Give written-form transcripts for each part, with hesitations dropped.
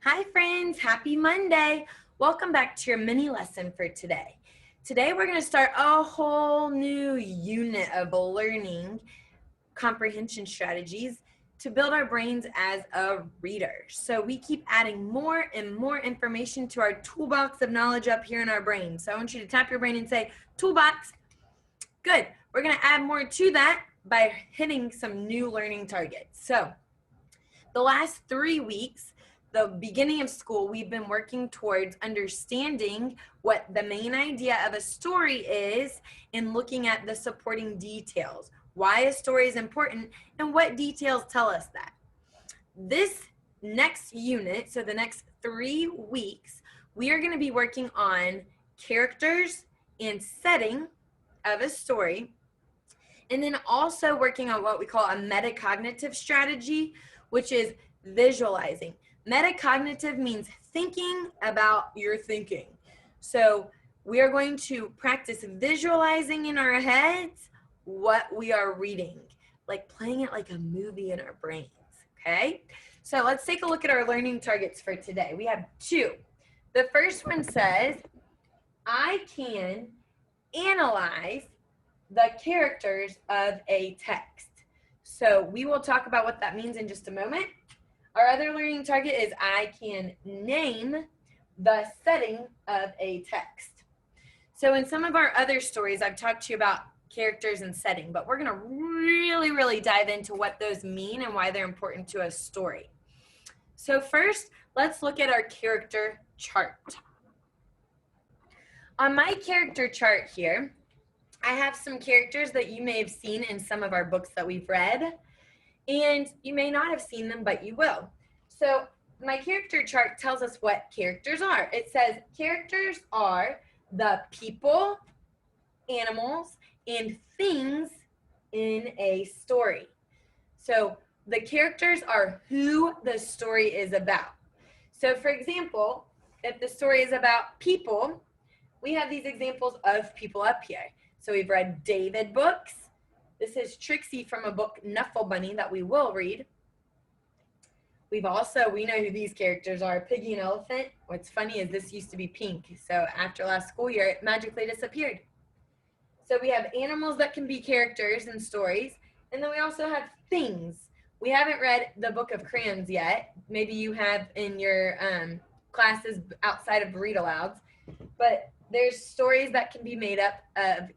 Hi friends, happy Monday. Welcome back to your mini lesson for today. Today we're going to start a whole new unit of learning comprehension strategies to build our brains as a reader. So we keep adding more and more information to our toolbox of knowledge up here in our brain. So I want you to tap your brain and say, toolbox. Good. We're going to add more to that by hitting some new learning targets. So the last 3 weeks, the beginning of school, we've been working towards understanding what the main idea of a story is and looking at the supporting details, why a story is important, and what details tell us that. This next unit, so the next 3 weeks, we are going to be working on characters and setting of a story, and then also working on what we call a metacognitive strategy, which is visualizing. Metacognitive means thinking about your thinking. So we are going to practice visualizing in our heads what we are reading, like playing it like a movie in our brains, okay? So let's take a look at our learning targets for today. We have 2. The first one says, I can analyze the characters of a text. So we will talk about what that means in just a moment. Our other learning target is I can name the setting of a text. So in some of our other stories, I've talked to you about characters and setting, but we're going to really dive into what those mean and why they're important to a story. So first, let's look at our character chart. On my character chart here, I have some characters that you may have seen in some of our books that we've read, and you may not have seen them, but you will. So my character chart tells us what characters are. It says characters are the people, animals, and things in a story. So the characters are who the story is about. So for example, if the story is about people, we have these examples of people up here. So we've read David books. This is Trixie from a book, Knuffle Bunny, that we will read. We know who these characters are, Piggy and Elephant. What's funny is this used to be pink. So after last school year, it magically disappeared. So we have animals that can be characters in stories. And then we also have things. We haven't read the Book of Crayons yet. Maybe you have in your classes outside of read alouds. But there's stories that can be made up of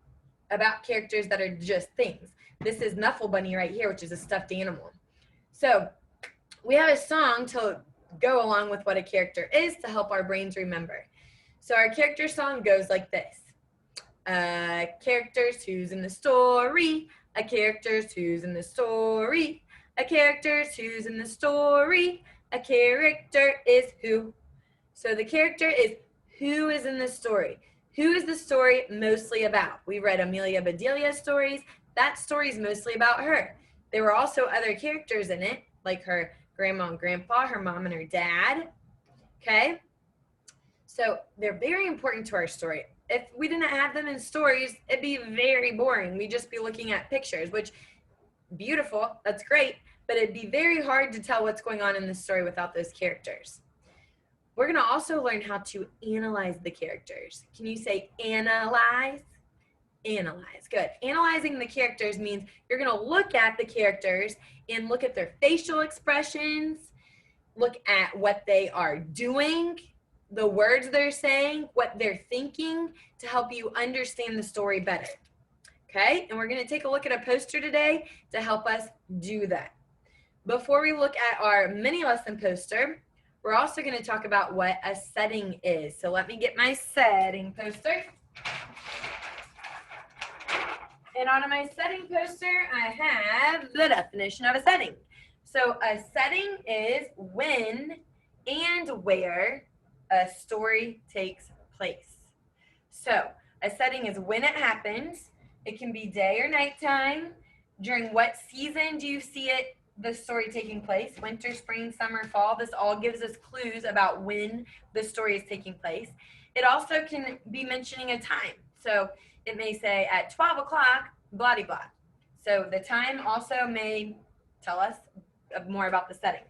about characters that are just things. This is Knuffle Bunny right here, which is a stuffed animal. So we have a song to go along with what a character is to help our brains remember. So our character song goes like this. Characters who's in the story. A character's who's in the story. A character's who's in the story. A character is who. So the character is who is in the story. Who is the story mostly about? We read Amelia Bedelia stories. That story is mostly about her. There were also other characters in it, like her grandma and grandpa, her mom and her dad. Okay? So they're very important to our story. If we didn't have them in stories, it'd be very boring. We'd just be looking at pictures, which, beautiful, that's great, but it'd be very hard to tell what's going on in the story without those characters. We're going to also learn how to analyze the characters. Can you say analyze? Analyze. Good. Analyzing the characters means you're going to look at the characters and look at their facial expressions, look at what they are doing, the words they're saying, what they're thinking to help you understand the story better. Okay? And we're going to take a look at a poster today to help us do that. Before we look at our mini lesson poster, we're also going to talk about what a setting is. So let me get my setting poster. And on my setting poster, I have the definition of a setting. So a setting is when and where a story takes place. So a setting is when it happens. It can be day or nighttime. During what season do you see it, the story taking place? Winter, spring, summer, fall. This all gives us clues about when the story is taking place. It also can be mentioning a time. So it may say at 12 o'clock, blah, blah, blah. So the time also may tell us more about the setting.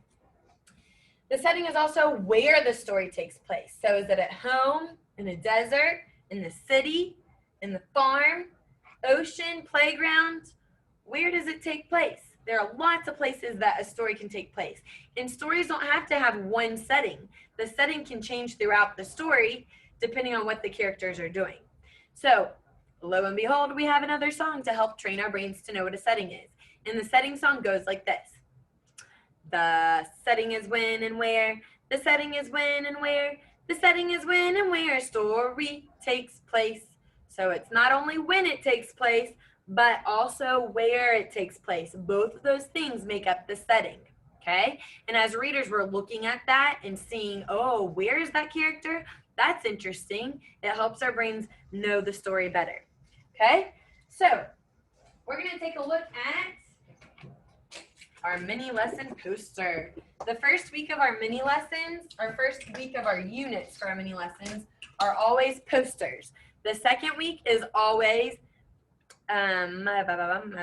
The setting is also where the story takes place. So is it at home, in a desert, in the city, in the farm, ocean, playground? Where does it take place? There are lots of places that a story can take place. And stories don't have to have one setting. The setting can change throughout the story depending on what the characters are doing. So, lo and behold, we have another song to help train our brains to know what a setting is. And the setting song goes like this. The setting is when and where. The setting is when and where. The setting is when and where a story takes place. So it's not only when it takes place, but also where it takes place. Both of those things make up the setting, okay? And as readers, we're looking at that and seeing, oh, where is that character? That's interesting. It helps our brains know the story better, okay? So we're gonna take a look at our mini lesson poster. The first week of our mini lessons, our first week of our units for our mini lessons are always posters. The second week is always, as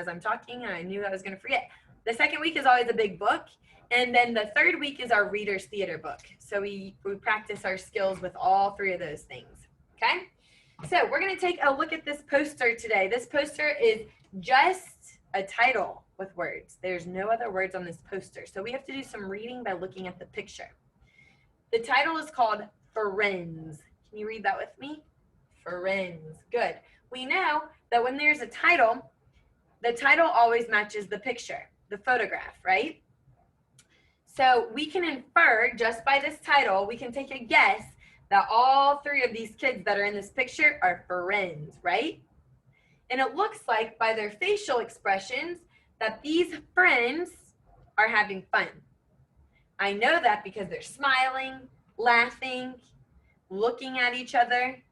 I'm talking, I knew I was gonna forget. The second week is always a big book. And then the third week is our Reader's Theater book. So we practice our skills with all three of those things, okay? So we're gonna take a look at this poster today. This poster is just a title with words. There's no other words on this poster. So we have to do some reading by looking at the picture. The title is called Friends. Can you read that with me? Friends. Good. We know that when there's a title, the title always matches the picture, the photograph, right? So we can infer just by this title, we can take a guess that all three of these kids that are in this picture are friends, right? And it looks like by their facial expressions that these friends are having fun. I know that because they're smiling, laughing, looking at each other.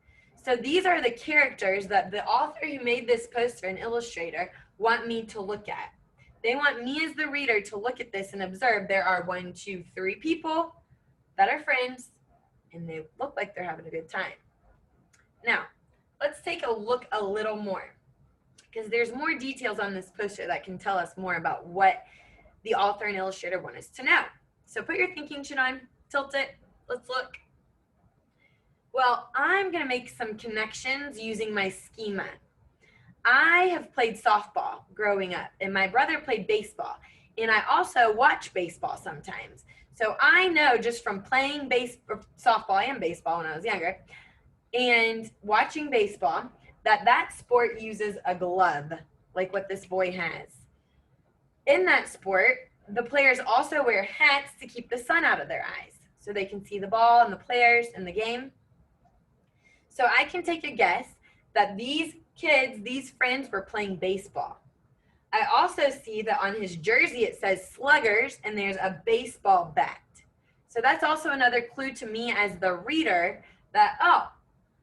So these are the characters that the author who made this poster, an illustrator, want me to look at. They want me as the reader to look at this and observe there are 1, 2, 3 people that are friends and they look like they're having a good time. Now, let's take a look a little more because there's more details on this poster that can tell us more about what the author and illustrator want us to know. So put your thinking chin on, tilt it, let's look. Well, I'm gonna make some connections using my schema. I have played softball growing up and my brother played baseball. And I also watch baseball sometimes. So I know just from playing softball and baseball when I was younger and watching baseball that sport uses a glove like what this boy has. In that sport, the players also wear hats to keep the sun out of their eyes so they can see the ball and the players in the game. So I can take a guess that these kids, these friends were playing baseball. I also see that on his jersey it says Sluggers and there's a baseball bat. So that's also another clue to me as the reader that, oh,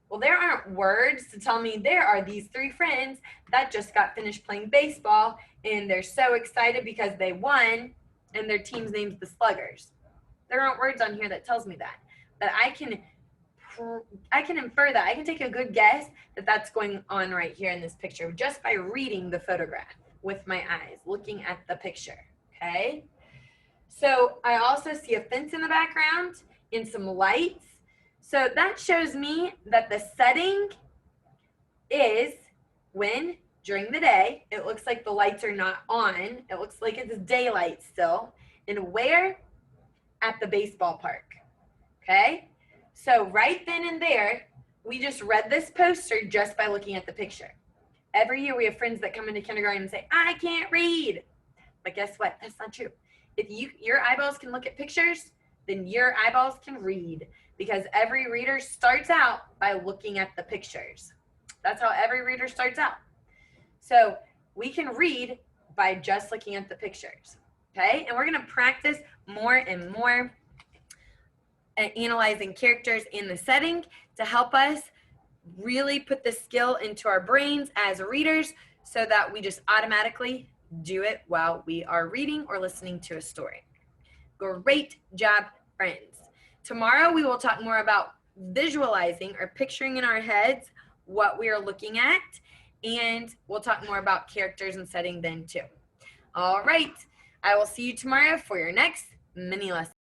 well, there aren't words to tell me there are these 3 friends that just got finished playing baseball and they're so excited because they won and their team's name's the Sluggers. There aren't words on here that tells me that. But I can infer that. I can take a good guess that that's going on right here in this picture just by reading the photograph with my eyes, looking at the picture, okay? So I also see a fence in the background and some lights. So that shows me that the setting is when, during the day, it looks like the lights are not on. It looks like it's daylight still. And where? At the baseball park, okay? So right then and there, we just read this poster just by looking at the picture. Every year we have friends that come into kindergarten and say, I can't read. But guess what? That's not true. If your eyeballs can look at pictures, then your eyeballs can read because every reader starts out by looking at the pictures. That's how every reader starts out. So we can read by just looking at the pictures, okay? And we're gonna practice more and more at analyzing characters in the setting to help us really put the skill into our brains as readers so that we just automatically do it while we are reading or listening to a story. Great job, friends. Tomorrow we will talk more about visualizing or picturing in our heads what we are looking at, and we'll talk more about characters and setting then too. All right, I will see you tomorrow for your next mini lesson.